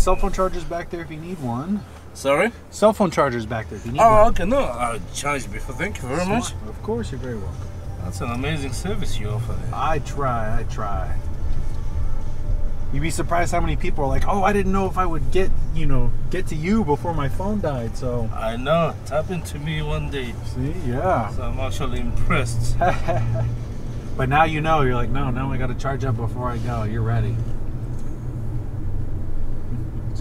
cell phone chargers back there if you need one. Sorry? Cell phone chargers back there if you need one. one. Oh, okay. No, I'll charge before. Thank you very much. Of course, you're very welcome. That's an amazing service you offer there. I try. You'd be surprised how many people are like, oh, I didn't know if I would get to you before my phone died, so. I know. It happened to me one day. See, yeah. So I'm actually impressed. But now you know, you're like, no, now I got to charge up before I go. You're ready.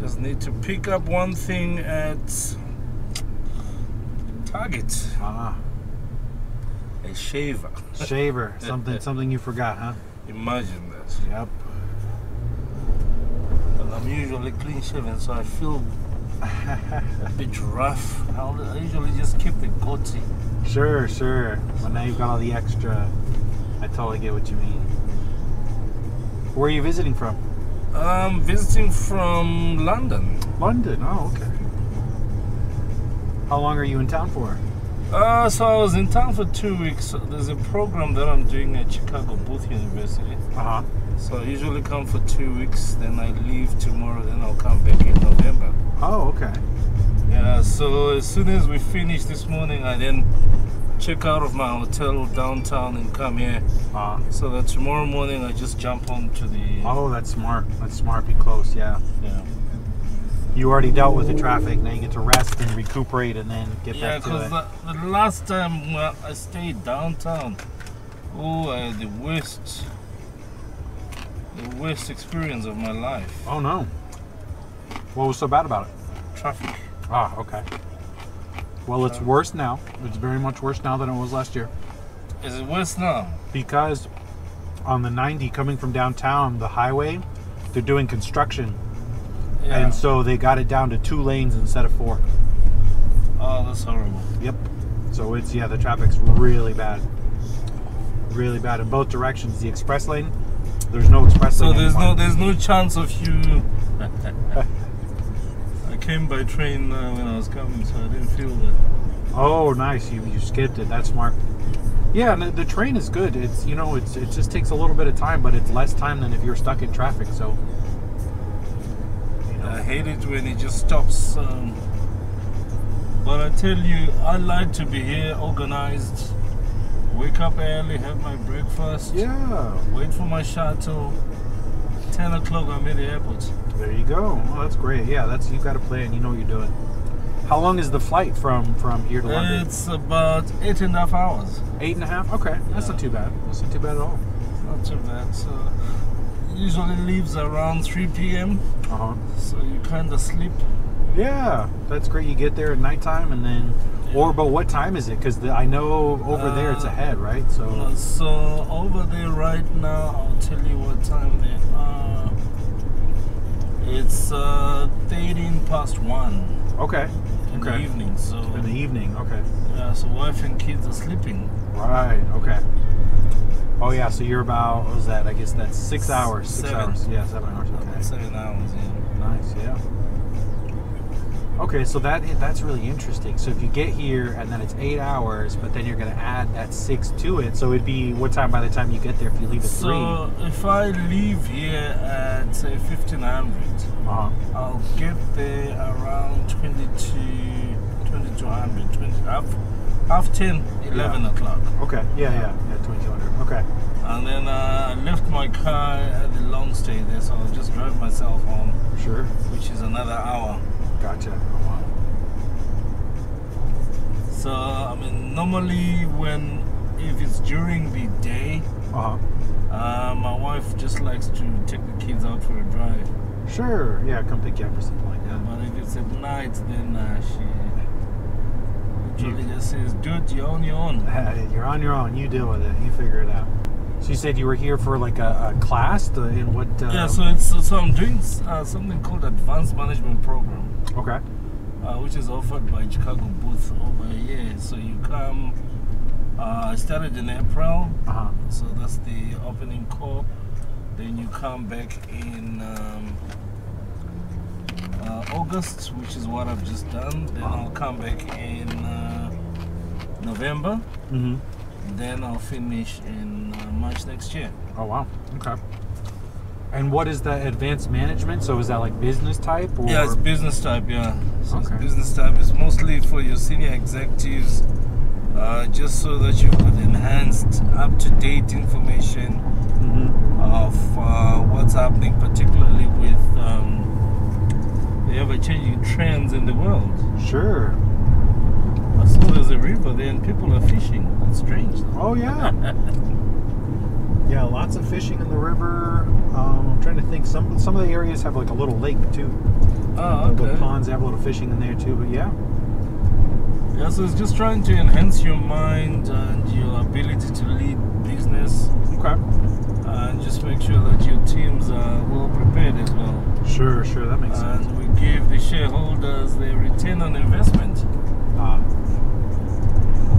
Just need to pick up one thing at Target. Ah. A shaver. Shaver. Something you forgot, huh? Imagine that. Yep. Well, I'm usually clean shaven, so I feel a bit rough. I usually just keep the goatee. Sure. But now you've got all the extra. I totally get what you mean. Where are you visiting from? I'm visiting from London. London, oh, okay. How long are you in town for? So I was in town for 2 weeks. There's a program that I'm doing at Chicago Booth University. Uh-huh. So I usually come for 2 weeks, then I leave tomorrow, then I'll come back in November. Oh, okay. Yeah, so as soon as we finish this morning, I then check out of my hotel downtown and come here. So that tomorrow morning I just jump on to the... Oh, that's smart. That's smart. Be close, yeah. Yeah. You already dealt with the traffic. Now you get to rest and recuperate and then get back to it. Yeah, because the last time I stayed downtown, I had the worst experience of my life. Oh, no. What was so bad about it? Traffic. Ah, okay. Well, it's worse now. It's very much worse now than it was last year. Is it worse now? Because on the 90 coming from downtown, the highway, they're doing construction. Yeah. And so they got it down to 2 lanes instead of 4. Oh, that's horrible. Yep. So it's, the traffic's really bad. Really bad in both directions. The express lane, there's no express lane. So there's no chance of you... I came by train when I was coming, so I didn't feel that. Oh, nice. You skipped it. That's smart. Yeah, and the train is good. It's it just takes a little bit of time, but it's less time than if you're stuck in traffic. So I hate it when it just stops. But I tell you, I like to be here, organized. Wake up early, have my breakfast. Yeah. Wait for my shuttle. 10 o'clock, I'm at the airport. There you go. Oh, that's great. Yeah, you got a plan. You know what you're doing. How long is the flight from here to London? It's about 8.5 hours. 8.5? Okay, that's not too bad. That's not too bad at all. Not too bad. So usually leaves around 3 p.m. So you kind of sleep. Yeah, that's great. You get there at nighttime and then... Yeah. But what time is it? Because I know over there it's ahead, right? So over there right now, I'll tell you what time they are. It's 1:13. Okay. In the evening. So in the evening, okay. Yeah, so wife and kids are sleeping. Right, okay. Oh yeah, so you're about, what was that? I guess that's 6 hours. 6 hours. Yeah, 7 hours. Okay. 7 hours, yeah. Nice, yeah. Okay, so that's really interesting. So if you get here and then it's 8 hours, but then you're going to add that 6 to it, so it'd be what time by the time you get there if you leave at 3? So if I leave here at say 1500, I'll get there around 2200, half 10, 11 o'clock. Okay, yeah, 2200. Okay. And then I left my car at the long stay there, so I'll just drive myself home. Sure. Which is another hour. Gotcha. Oh, wow. So, I mean, normally if it's during the day, my wife just likes to take the kids out for a drive. Sure, yeah, come pick you up or something like that. But if it's at night, then she usually just says, dude, you're on your own. You're on your own, you deal with it, you figure it out. So you said you were here for like a class in what? Yeah, so I'm doing something called Advanced Management Program. Okay. Which is offered by Chicago Booth over here. So you come. I started in April. So that's the opening call. Then you come back in August, which is what I've just done. Then I'll come back in November. Then I'll finish in March next year. Oh wow, okay. And what is that advanced management? So is that like business type? Or? Yeah, it's business type, yeah. So Okay. it's business type. It's mostly for your senior executives, just so that you've got enhanced, up-to-date information of what's happening, particularly with the ever-changing trends in the world. Sure. I saw there's a river there and people are fishing. That's strange. Oh, yeah. Yeah, lots of fishing in the river. I'm trying to think. Some of the areas have like a little lake too. Oh, okay. The ponds have a little fishing in there too. But yeah. Yeah, so it's just trying to enhance your mind and your ability to lead business. Okay. And just make sure that your teams are well prepared as well. Sure, that makes sense. And we give the shareholders their return on investment.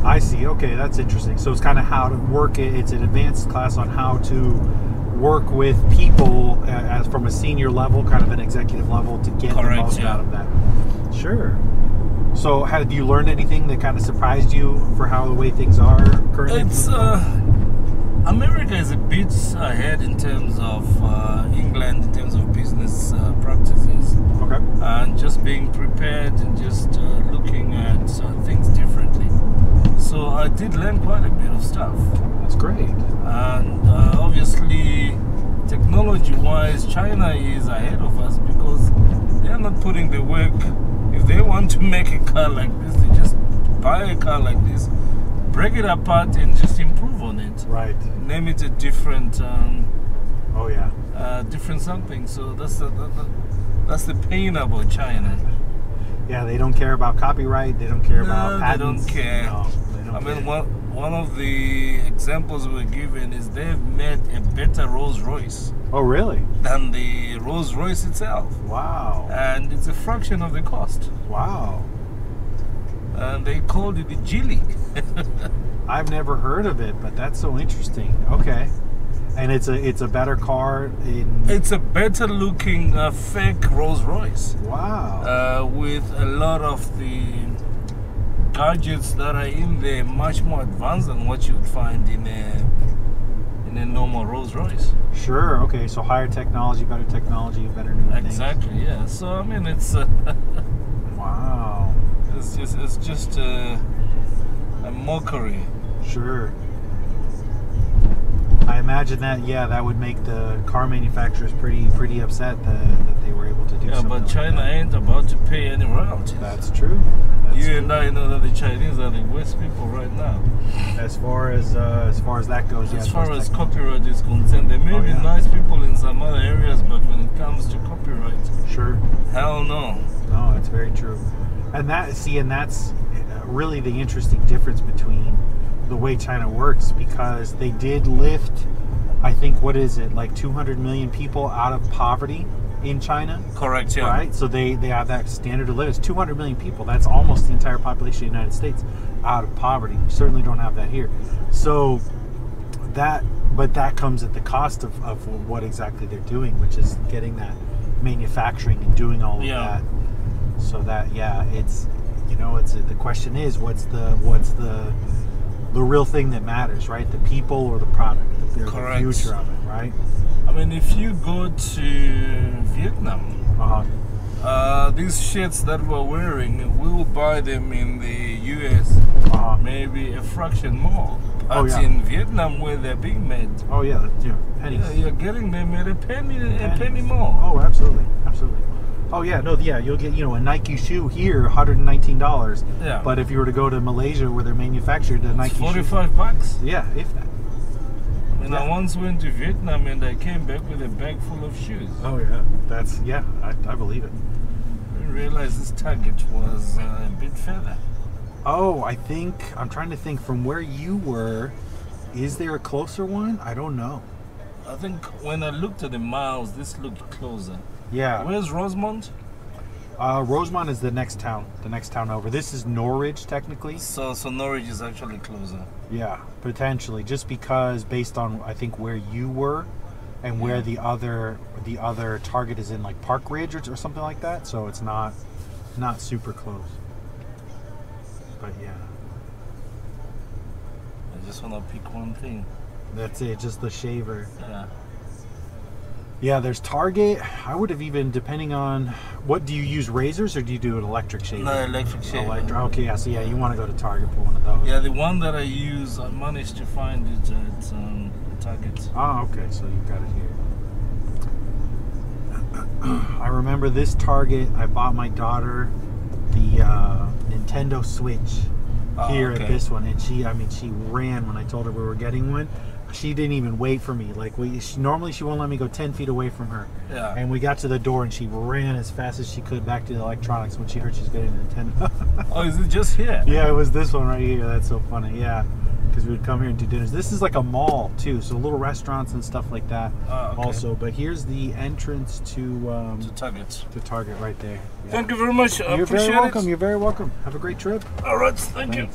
I see. Okay, that's interesting. So it's kind of how to work it. It's an advanced class on how to work with people as from a senior level, kind of an executive level, to get the most out of that. Sure. So have you learned anything that kind of surprised you for how the way things are currently? It's America is a bit ahead in terms of England, in terms of business practices. Okay. And just being prepared and just looking at things differently. So I did learn quite a bit of stuff. That's great. And obviously, technology-wise, China is ahead of us because they're not putting the work. If they want to make a car like this, they just buy a car like this, break it apart, and just improve on it. Right. Name it a different. Oh yeah. Different something. So that's the pain about China. Yeah, they don't care about copyright. They don't care about patents. They don't care. No, they don't care. One of the examples we're given is they've made a better Rolls Royce. Oh, really? Than the Rolls Royce itself. Wow. And it's a fraction of the cost. Wow. And they called it the Geely. I've never heard of it, but that's so interesting. Okay. And it's a better car It's a better looking fake Rolls Royce. Wow. With a lot of the gadgets that are in there much more advanced than what you would find in a normal Rolls Royce. Sure. Okay. So higher technology, better new things. Exactly. Yeah. So I mean, it's wow. It's just a mockery. Sure. I imagine that would make the car manufacturers pretty upset that they were able to do something. Yeah, but like China that. ain't about to pay any royalties. That's true. You and I know that the Chinese are the worst people right now. As far as that goes, as far as copyright is concerned, they may be nice people in some other areas, but when it comes to copyright, sure, hell no. No, it's very true. And that's really the interesting difference between the way China works, because they did lift, I think, what is it, like 200 million people out of poverty in China? Correct, yeah. Right? So they have that standard of living. It's 200 million people. That's almost the entire population of the United States out of poverty. We certainly don't have that here. So that comes at the cost of what exactly they're doing, which is getting that manufacturing and doing all of that. So that, it's, the question is, what's the real thing that matters, right? The people or the product, the future of it, right? I mean, if you go to Vietnam, these shirts that we're wearing, we'll buy them in the US maybe a fraction more. But in Vietnam, where they're being made, pennies. Yeah, you're getting them at a penny more. Oh, absolutely. Oh you'll get a Nike shoe here, $119. Yeah. But if you were to go to Malaysia where they're manufactured, the Nike $45. Yeah, if that. I once went to Vietnam and I came back with a bag full of shoes. Oh yeah, I believe it. I didn't realize this Target was a bit further. Oh, I'm trying to think from where you were. Is there a closer one? I don't know. I think when I looked at the miles, this looked closer. Yeah. Where's Rosemont? Rosemont is the next town over. This is Norwich, technically. So Norwich is actually closer. Yeah, potentially, just because based on I think where you were, and where the other Target is in, like Park Ridge or something like that. So it's not super close. But yeah. I just want to pick one thing. That's it, just the shaver. Yeah. Yeah, there's Target. I would have even, depending on, what do you use, razors or do you do an electric shaver? No, electric shaver. Okay, yeah, so yeah, you want to go to Target for one of those. Yeah, the one that I use, I managed to find it at Target. Oh, okay, so you've got it here. I remember this Target, I bought my daughter the Nintendo Switch here at this one, and she ran when I told her we were getting one. She didn't even wait for me. Like normally she won't let me go 10 feet away from her. Yeah. And we got to the door and she ran as fast as she could back to the electronics when she heard she was getting a Nintendo. Oh, is it just here? Yeah, it was this one right here. That's so funny. Yeah, because we would come here and do dinners. This is like a mall too, so little restaurants and stuff like that also. But here's the entrance to Target. To Target right there. Yeah. Thank you very much. You're very welcome. You're very welcome. Have a great trip. All right. Thank you.